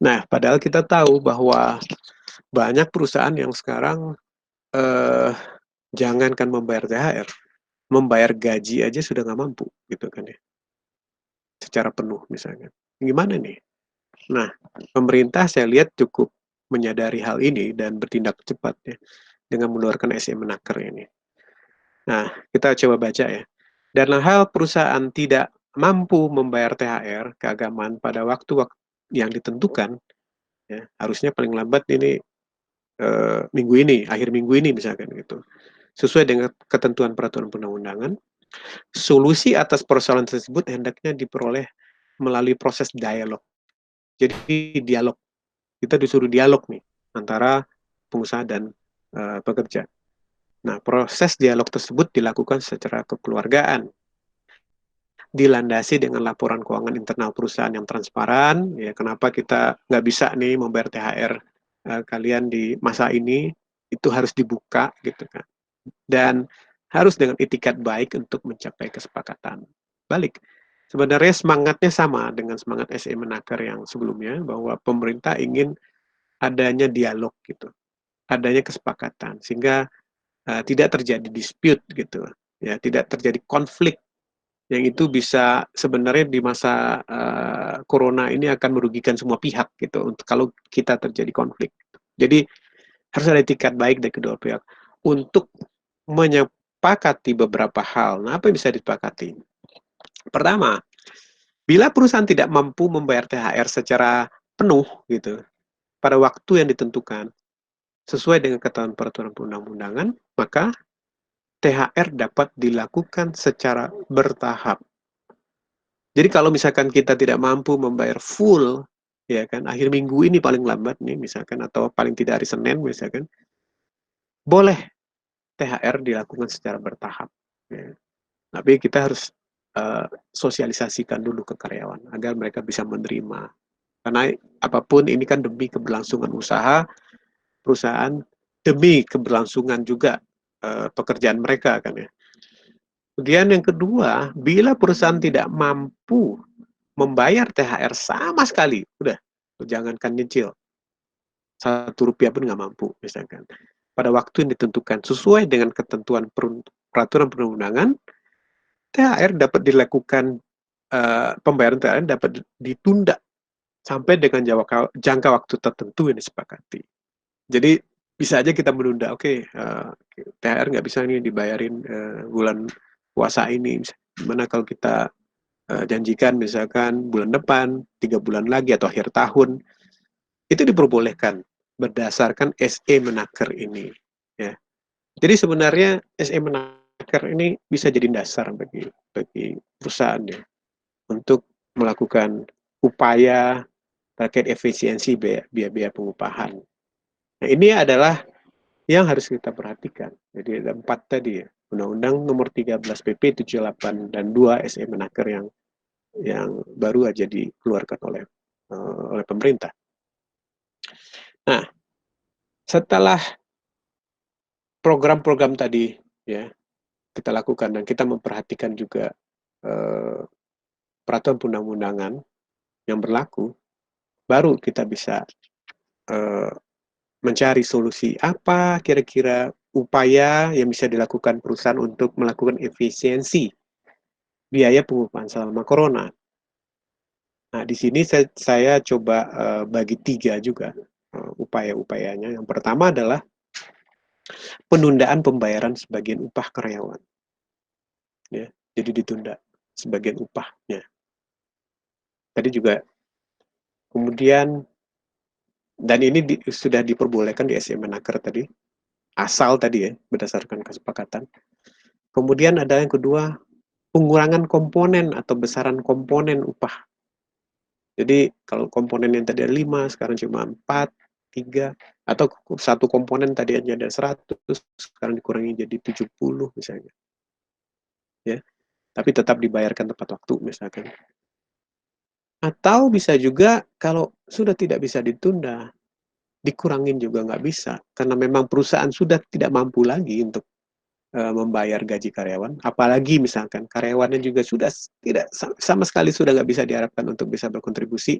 [SPEAKER 2] Nah, padahal kita tahu bahwa banyak perusahaan yang sekarang jangankan membayar THR, membayar gaji aja sudah nggak mampu gitu kan ya. Secara penuh misalnya. Gimana nih? Nah, pemerintah saya lihat cukup menyadari hal ini dan bertindak cepat ya dengan mengeluarkan SM-Menaker ini. Nah, kita coba baca ya. Dalam hal perusahaan tidak mampu membayar THR keagamaan pada waktu yang ditentukan, ya, harusnya paling lambat ini minggu ini, akhir minggu ini misalkan gitu. Sesuai dengan ketentuan peraturan perundang-undangan, solusi atas persoalan tersebut hendaknya diperoleh melalui proses dialog. Jadi dialog, kita disuruh dialog nih antara pengusaha dan pekerja. Nah, proses dialog tersebut dilakukan secara kekeluargaan, dilandasi dengan laporan keuangan internal perusahaan yang transparan. Ya, kenapa kita nggak bisa nih membayar THR kalian di masa ini? Itu harus dibuka gitu kan. Dan harus dengan itikat baik untuk mencapai kesepakatan. Balik, sebenarnya semangatnya sama dengan semangat SM-Menaker yang sebelumnya, bahwa pemerintah ingin adanya dialog gitu, adanya kesepakatan, sehingga tidak terjadi dispute gitu, ya, tidak terjadi konflik yang itu bisa sebenarnya di masa corona ini akan merugikan semua pihak gitu, untuk kalau kita terjadi konflik. Jadi harus ada etikat baik dari kedua pihak untuk menyepakati beberapa hal. Nah, apa yang bisa disepakati? Pertama, bila perusahaan tidak mampu membayar THR secara penuh gitu pada waktu yang ditentukan sesuai dengan ketentuan peraturan perundang-undangan, maka THR dapat dilakukan secara bertahap. Jadi kalau misalkan kita tidak mampu membayar full, ya kan, akhir minggu ini paling lambat nih misalkan, atau paling tidak hari Senin misalkan, boleh THR dilakukan secara bertahap. Ya. Tapi kita harus sosialisasikan dulu ke karyawan agar mereka bisa menerima. Karena apapun ini kan demi keberlangsungan usaha perusahaan, demi keberlangsungan juga pekerjaan mereka kan ya. Kemudian yang kedua, bila perusahaan tidak mampu membayar THR sama sekali, udah, jangankan nyicil, Rp1 pun nggak mampu misalkan. Pada waktu yang ditentukan sesuai dengan ketentuan peraturan perundang-undangan, THR dapat dilakukan, pembayaran THR dapat ditunda sampai dengan jangka waktu tertentu yang disepakati. Jadi bisa aja kita menunda, oke, THR nggak bisa nih dibayarin bulan puasa ini. Gimana kalau kita janjikan misalkan bulan depan, 3 bulan lagi atau akhir tahun. itu diperbolehkan berdasarkan SE Menaker ini. Ya. Jadi sebenarnya SE Menaker ini bisa jadi dasar bagi perusahaan ya untuk melakukan upaya terkait efisiensi biaya pengupahan. Nah, ini adalah yang harus kita perhatikan. Jadi ada 4 tadi ya. Undang-Undang Nomor 13 PP 78 dan 2 SE Menaker yang baru aja dikeluarkan oleh pemerintah. Nah, setelah program-program tadi ya kita lakukan dan kita memperhatikan juga peraturan undang-undangan yang berlaku, baru kita bisa mencari solusi apa kira-kira upaya yang bisa dilakukan perusahaan untuk melakukan efisiensi biaya pengupahan selama corona. Nah, di sini saya coba bagi 3 juga upaya-upayanya. Yang pertama adalah penundaan pembayaran sebagian upah karyawan. Ya, jadi ditunda sebagian upahnya. Tadi juga kemudian, dan ini sudah diperbolehkan di SE Menaker tadi, asal tadi ya, berdasarkan kesepakatan. Kemudian ada yang kedua, pengurangan komponen atau besaran komponen upah. Jadi kalau komponen yang tadi ada 5, sekarang cuma 4, 3, atau satu komponen tadi aja ada 100, sekarang dikurangi jadi 70 misalnya. Ya, tapi tetap dibayarkan tepat waktu misalkan. Atau bisa juga kalau sudah tidak bisa ditunda, dikurangin juga nggak bisa, karena memang perusahaan sudah tidak mampu lagi untuk membayar gaji karyawan, apalagi misalkan karyawannya juga sudah tidak sama sekali sudah nggak bisa diharapkan untuk bisa berkontribusi.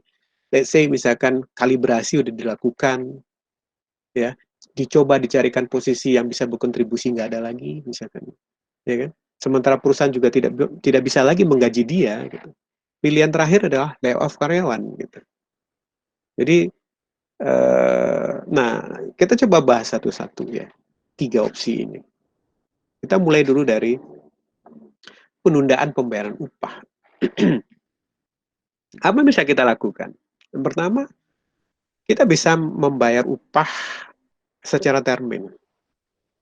[SPEAKER 2] Let's say misalkan kalibrasi udah dilakukan, ya, dicoba dicarikan posisi yang bisa berkontribusi nggak ada lagi misalkan, ya kan? Sementara perusahaan juga tidak bisa lagi menggaji dia, gitu. Pilihan terakhir adalah layoff karyawan, gitu. Jadi, nah kita coba bahas satu-satu ya, 3 opsi ini. Kita mulai dulu dari penundaan pembayaran upah. Apa yang bisa kita lakukan? Yang pertama, kita bisa membayar upah secara termin.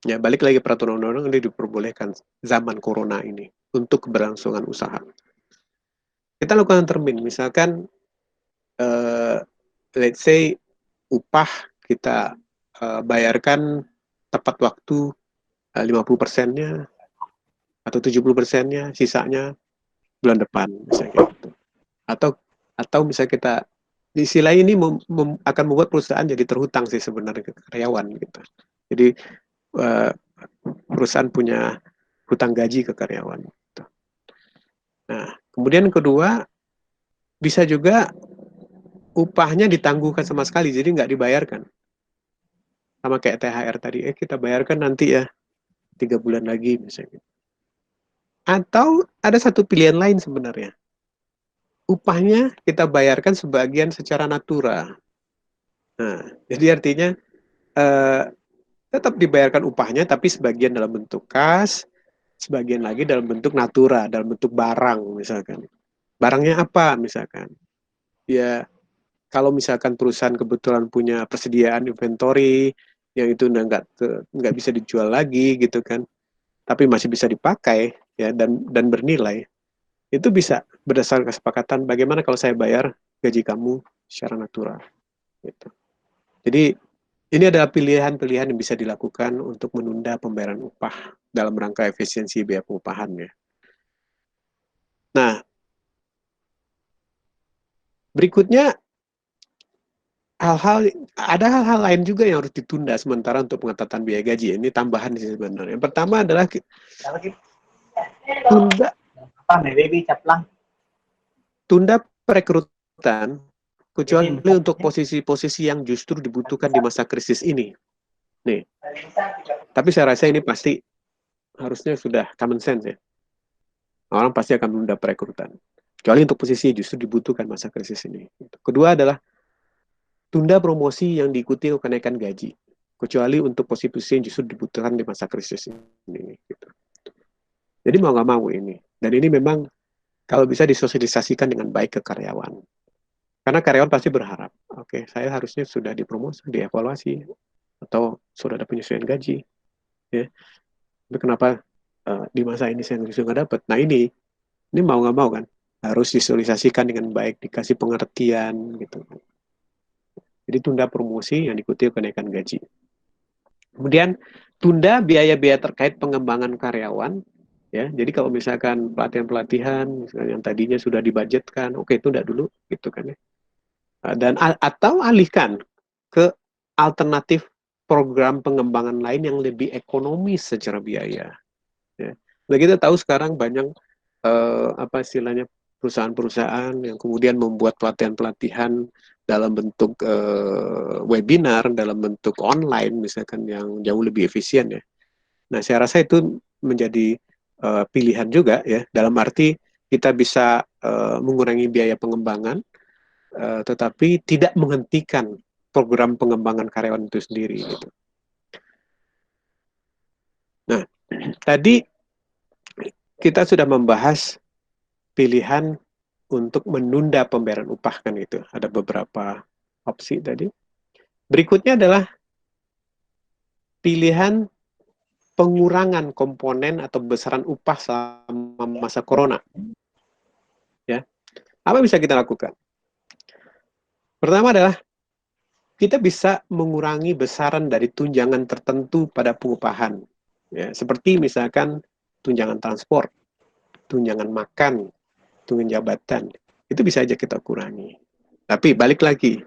[SPEAKER 2] Ya, balik lagi peraturan undang-undang ini diperbolehkan zaman corona ini untuk keberlangsungan usaha. Kita lakukan termin, misalkan let's say upah kita bayarkan tepat waktu 50%-nya atau 70%-nya, sisanya bulan depan misalnya gitu. Atau misalnya kita di sisi lain ini akan membuat perusahaan jadi terhutang sih sebenarnya ke karyawan gitu. Jadi perusahaan punya hutang gaji ke karyawan. Gitu. Nah, kemudian kedua bisa juga upahnya ditangguhkan sama sekali, jadi nggak dibayarkan. Sama kayak THR tadi, kita bayarkan nanti ya 3 bulan lagi misalnya. Atau ada satu pilihan lain sebenarnya. Upahnya kita bayarkan sebagian secara natura. Nah, jadi artinya tetap dibayarkan upahnya, tapi sebagian dalam bentuk kas, sebagian lagi dalam bentuk natura, dalam bentuk barang misalkan. Barangnya apa misalkan? Ya, kalau misalkan perusahaan kebetulan punya persediaan inventory yang itu udah nggak bisa dijual lagi gitu kan, tapi masih bisa dipakai ya dan bernilai, itu bisa berdasarkan kesepakatan bagaimana kalau saya bayar gaji kamu secara natural gitu. Jadi ini adalah pilihan-pilihan yang bisa dilakukan untuk menunda pembayaran upah dalam rangka efisiensi biaya pengupahan ya. Nah, berikutnya ada hal-hal lain juga yang harus ditunda sementara untuk pengetatan biaya gaji. Ini tambahan sih sebenarnya. Yang pertama adalah tunda perekrutan kecuali untuk posisi-posisi yang justru dibutuhkan di masa krisis ini. Nih. Tapi saya rasa ini pasti harusnya sudah common sense ya. Orang pasti akan menunda perekrutan. Kecuali untuk posisi yang justru dibutuhkan masa krisis ini. Kedua adalah tunda promosi yang diikuti kenaikan gaji. Kecuali untuk posisi yang justru dibutuhkan di masa krisis ini. Gitu. Jadi mau nggak mau ini. Dan ini memang kalau bisa disosialisasikan dengan baik ke karyawan. Karena karyawan pasti berharap oke, saya harusnya sudah dipromosi, dievaluasi, atau sudah ada penyesuaian gaji, ya. Tapi kenapa di masa ini saya nggak dapat? Nah ini mau nggak mau kan harus disosialisasikan dengan baik, dikasih pengertian gitu. Jadi tunda promosi yang diikuti kenaikan gaji. Kemudian tunda biaya-biaya terkait pengembangan karyawan, ya. Jadi kalau misalkan pelatihan-pelatihan yang tadinya sudah dibudgetkan, oke, tunda dulu gitu kan ya. Dan atau alihkan ke alternatif program pengembangan lain yang lebih ekonomis secara biaya. Ya. Nah, kita tahu sekarang banyak apa istilahnya perusahaan-perusahaan yang kemudian membuat pelatihan-pelatihan dalam bentuk webinar, dalam bentuk online, misalkan yang jauh lebih efisien ya. Nah, saya rasa itu menjadi pilihan juga ya, dalam arti kita bisa mengurangi biaya pengembangan, tetapi tidak menghentikan program pengembangan karyawan itu sendiri gitu. Nah, tadi kita sudah membahas pilihan untuk menunda pembayaran upah kan itu. Ada beberapa opsi tadi. Berikutnya adalah pilihan pengurangan komponen atau besaran upah selama masa corona. Ya. Apa bisa kita lakukan? Pertama adalah kita bisa mengurangi besaran dari tunjangan tertentu pada pengupahan. Ya, seperti misalkan tunjangan transport, tunjangan makan, tunjangan jabatan. Itu bisa aja kita kurangi. Tapi balik lagi,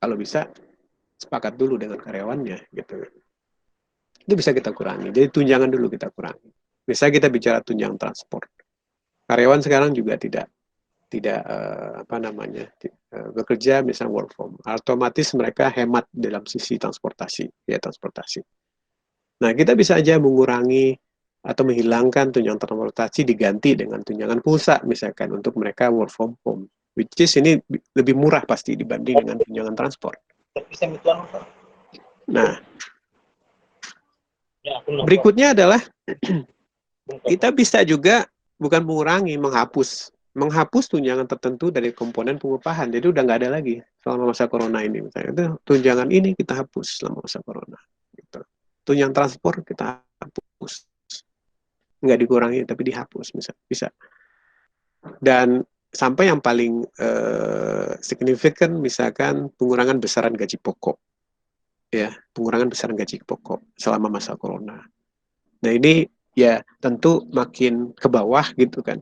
[SPEAKER 2] kalau bisa sepakat dulu dengan karyawannya gitu. Itu bisa kita kurangi. Jadi tunjangan dulu kita kurangi. Misalnya kita bicara tunjangan transport. Karyawan sekarang juga tidak apa namanya bekerja misalnya work from, otomatis mereka hemat dalam sisi transportasi, ya transportasi. Nah, kita bisa aja mengurangi atau menghilangkan tunjangan transportasi diganti dengan tunjangan pulsa misalkan untuk mereka work from home, which is ini lebih murah pasti dibanding dengan tunjangan transport. Nah, berikutnya adalah kita bisa juga bukan mengurangi, menghapus tunjangan tertentu dari komponen pengupahan. Jadi udah nggak ada lagi selama masa corona ini. Misalnya itu tunjangan ini kita hapus selama masa corona. Gitu. Tunjangan transport kita hapus, nggak dikurangi tapi dihapus bisa. Dan sampai yang paling signifikan misalkan pengurangan besaran gaji pokok, ya pengurangan besaran gaji pokok selama masa corona. Nah ini ya tentu makin ke bawah gitu kan,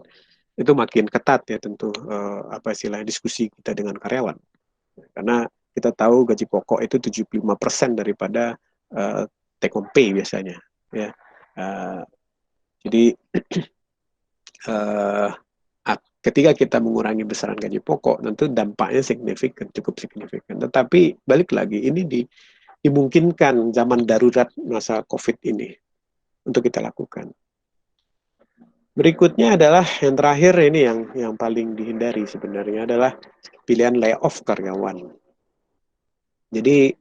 [SPEAKER 2] itu makin ketat ya tentu apa istilahnya diskusi kita dengan karyawan, karena kita tahu gaji pokok itu 75% daripada take home pay biasanya ya. Jadi ketika kita mengurangi besaran gaji pokok tentu dampaknya cukup signifikan, tetapi balik lagi ini dimungkinkan zaman darurat masa COVID ini untuk kita lakukan. Berikutnya adalah yang terakhir ini yang paling dihindari sebenarnya adalah pilihan layoff karyawan. Jadi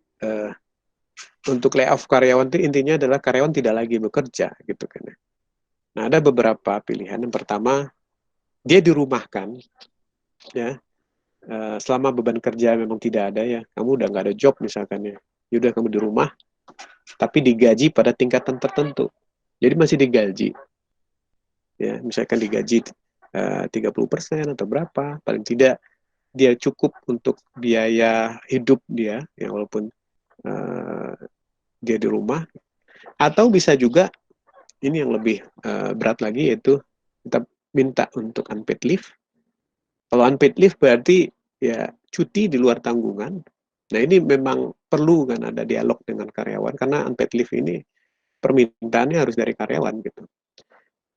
[SPEAKER 2] untuk layoff karyawan itu intinya adalah karyawan tidak lagi bekerja gitu kan. Nah, ada beberapa pilihan. Yang pertama, dia dirumahkan ya. Selama beban kerja memang tidak ada ya, kamu udah nggak ada job misalkan ya. Udah kamu di rumah tapi digaji pada tingkatan tertentu. Jadi masih digaji. Ya, misalkan digaji 30% atau berapa, paling tidak dia cukup untuk biaya hidup dia, ya walaupun dia di rumah. Atau bisa juga ini yang lebih berat lagi, yaitu kita minta untuk unpaid leave. Kalau unpaid leave berarti ya cuti di luar tanggungan. Nah ini memang perlu kan ada dialog dengan karyawan, karena unpaid leave ini permintaannya harus dari karyawan gitu.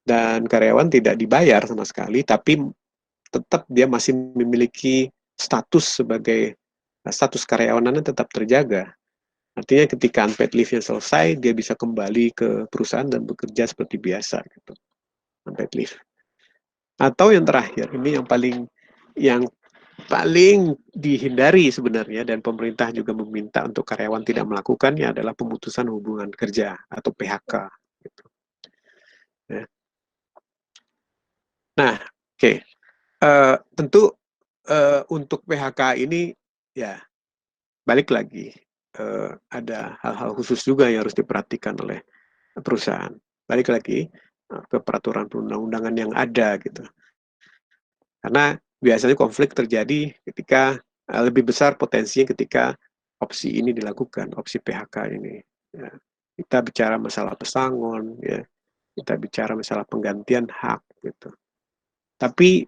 [SPEAKER 2] Dan karyawan tidak dibayar sama sekali, tapi tetap dia masih memiliki status sebagai status karyawanannya tetap terjaga. Artinya ketika unpaid leave-nya selesai, dia bisa kembali ke perusahaan dan bekerja seperti biasa gitu. Unpaid leave. Atau yang terakhir, ini yang paling dihindari sebenarnya, dan pemerintah juga meminta untuk karyawan tidak melakukannya, adalah pemutusan hubungan kerja atau PHK. Gitu. Ya. Nah, oke. Tentu untuk PHK ini ya balik lagi, ada hal-hal khusus juga yang harus diperhatikan oleh perusahaan. Balik lagi ke peraturan perundang-undangan yang ada gitu. Karena biasanya konflik terjadi ketika lebih besar potensinya ketika opsi ini dilakukan, opsi PHK ini. Ya. Kita bicara masalah pesangon, ya. Kita bicara masalah penggantian hak gitu. Tapi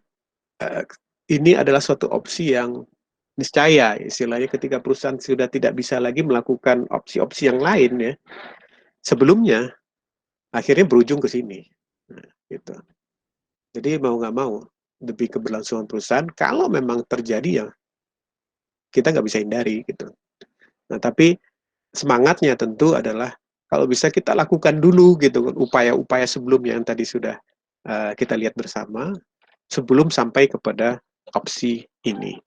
[SPEAKER 2] ini adalah suatu opsi yang niscaya, istilahnya ketika perusahaan sudah tidak bisa lagi melakukan opsi-opsi yang lain ya, sebelumnya akhirnya berujung ke sini. Nah, gitu. Jadi mau nggak mau, demi keberlangsungan perusahaan, kalau memang terjadi ya kita nggak bisa hindari gitu. Nah, tapi semangatnya tentu adalah kalau bisa kita lakukan dulu gitu upaya-upaya sebelumnya yang tadi sudah kita lihat bersama sebelum sampai kepada opsi ini.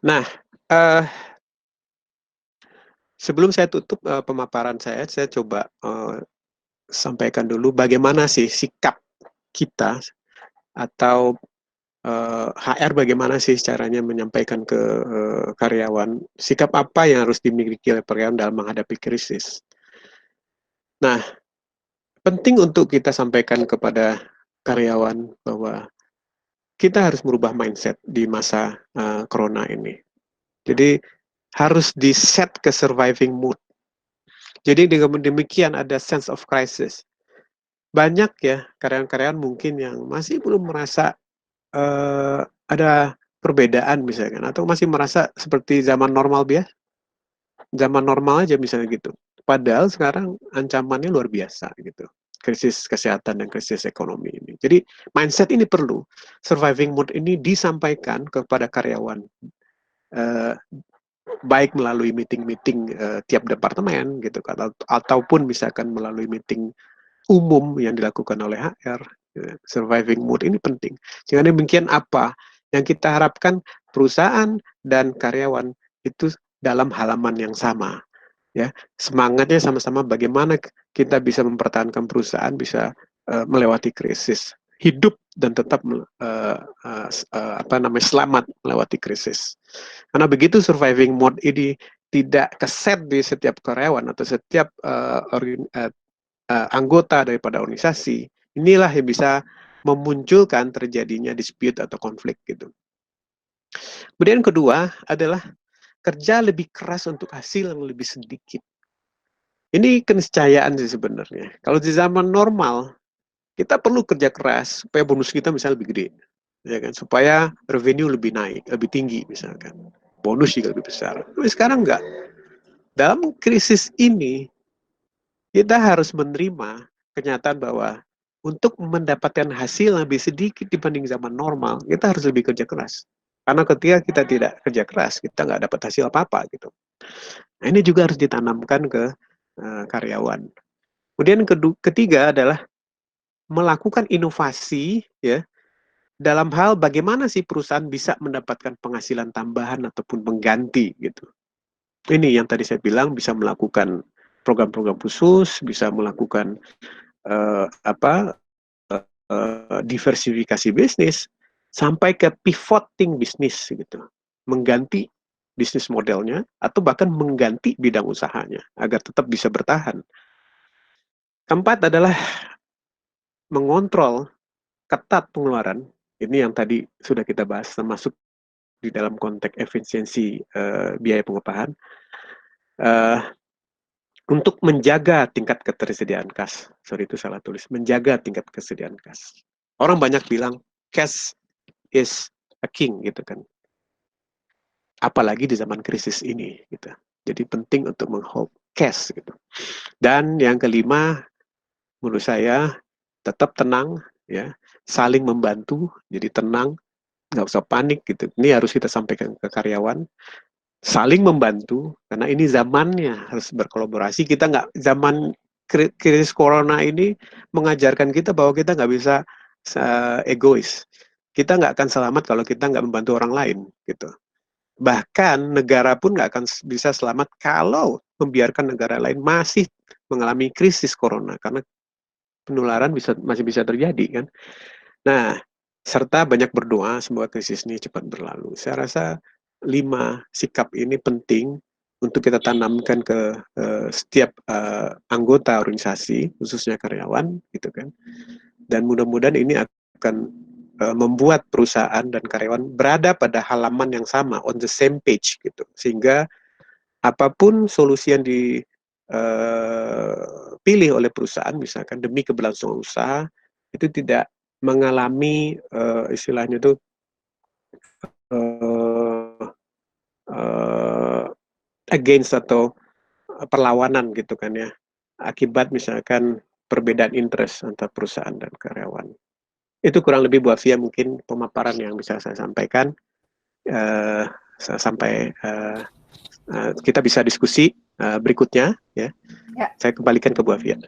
[SPEAKER 2] Nah, sebelum saya tutup pemaparan saya coba sampaikan dulu bagaimana sih sikap kita atau HR bagaimana sih caranya menyampaikan ke karyawan sikap apa yang harus dimiliki oleh karyawan dalam menghadapi krisis. Nah, penting untuk kita sampaikan kepada karyawan bahwa kita harus merubah mindset di masa corona ini. Jadi harus di-set ke surviving mood. Jadi dengan demikian ada sense of crisis. Banyak ya karyawan-karyawan mungkin yang masih belum merasa ada perbedaan misalkan atau masih merasa seperti zaman normal biasa, zaman normal aja misalnya gitu. Padahal sekarang ancamannya luar biasa gitu. Krisis kesehatan dan krisis ekonomi ini. Jadi mindset ini perlu. Surviving mood ini disampaikan kepada karyawan eh, baik melalui meeting-meeting tiap departemen gitu ataupun misalkan melalui meeting umum yang dilakukan oleh HR. Surviving mood ini penting. Sehingga demikian apa yang kita harapkan perusahaan dan karyawan itu dalam halaman yang sama. Ya, semangatnya sama-sama bagaimana kita bisa mempertahankan perusahaan bisa melewati krisis, hidup dan tetap selamat melewati krisis. Karena begitu surviving mode ini tidak keset di setiap karyawan atau setiap anggota daripada organisasi, inilah yang bisa memunculkan terjadinya dispute atau konflik gitu. Kemudian kedua adalah kerja lebih keras untuk hasil yang lebih sedikit. Ini keniscayaan sih sebenarnya. Kalau di zaman normal, kita perlu kerja keras supaya bonus kita misalnya lebih gede, ya kan? Supaya revenue lebih naik, lebih tinggi misalkan. Bonus juga lebih besar. Tapi sekarang enggak. Dalam krisis ini, kita harus menerima kenyataan bahwa untuk mendapatkan hasil lebih sedikit dibanding zaman normal, kita harus lebih kerja keras. Karena ketika kita tidak kerja keras, kita nggak dapat hasil apa-apa gitu. Nah, ini juga harus ditanamkan ke karyawan. Kemudian ketiga adalah melakukan inovasi ya dalam hal bagaimana sih perusahaan bisa mendapatkan penghasilan tambahan ataupun mengganti gitu. Ini yang tadi saya bilang bisa melakukan program-program khusus, bisa melakukan diversifikasi bisnis sampai ke pivoting bisnis gitu, mengganti bisnis modelnya atau bahkan mengganti bidang usahanya agar tetap bisa bertahan. Keempat adalah mengontrol ketat pengeluaran. Ini yang tadi sudah kita bahas termasuk di dalam konteks efisiensi biaya pengupahan. Untuk menjaga tingkat ketersediaan kas. Sorry itu salah tulis. Menjaga tingkat kesediaan kas. Orang banyak bilang cash is a king gitu kan. Apalagi di zaman krisis ini gitu. Jadi penting untuk menghold cash gitu. Dan yang kelima menurut saya tetap tenang ya, saling membantu, jadi tenang, nggak usah panik gitu. Ini harus kita sampaikan ke karyawan, saling membantu karena ini zamannya harus berkolaborasi. Kita nggak zaman krisis corona ini mengajarkan kita bahwa kita nggak bisa egois. Kita nggak akan selamat kalau kita nggak membantu orang lain gitu. Bahkan negara pun nggak akan bisa selamat kalau membiarkan negara lain masih mengalami krisis corona karena penularan masih bisa terjadi kan. Nah, serta banyak berdoa semoga krisis ini cepat berlalu. Saya rasa 5 sikap ini penting untuk kita tanamkan ke setiap anggota organisasi, khususnya karyawan, gitu kan. Dan mudah-mudahan ini akan membuat perusahaan dan karyawan berada pada halaman yang sama, on the same page, gitu. Sehingga apapun solusi yang dipilih oleh perusahaan, misalkan demi keberlangsungan usaha, itu tidak mengalami istilahnya itu against atau perlawanan gitu kan ya, akibat misalkan perbedaan interest antara perusahaan dan karyawan. Itu kurang lebih buat Via mungkin pemaparan yang bisa saya sampaikan. Sampai kita bisa diskusi berikutnya ya. Saya kembalikan ke Bu Afia.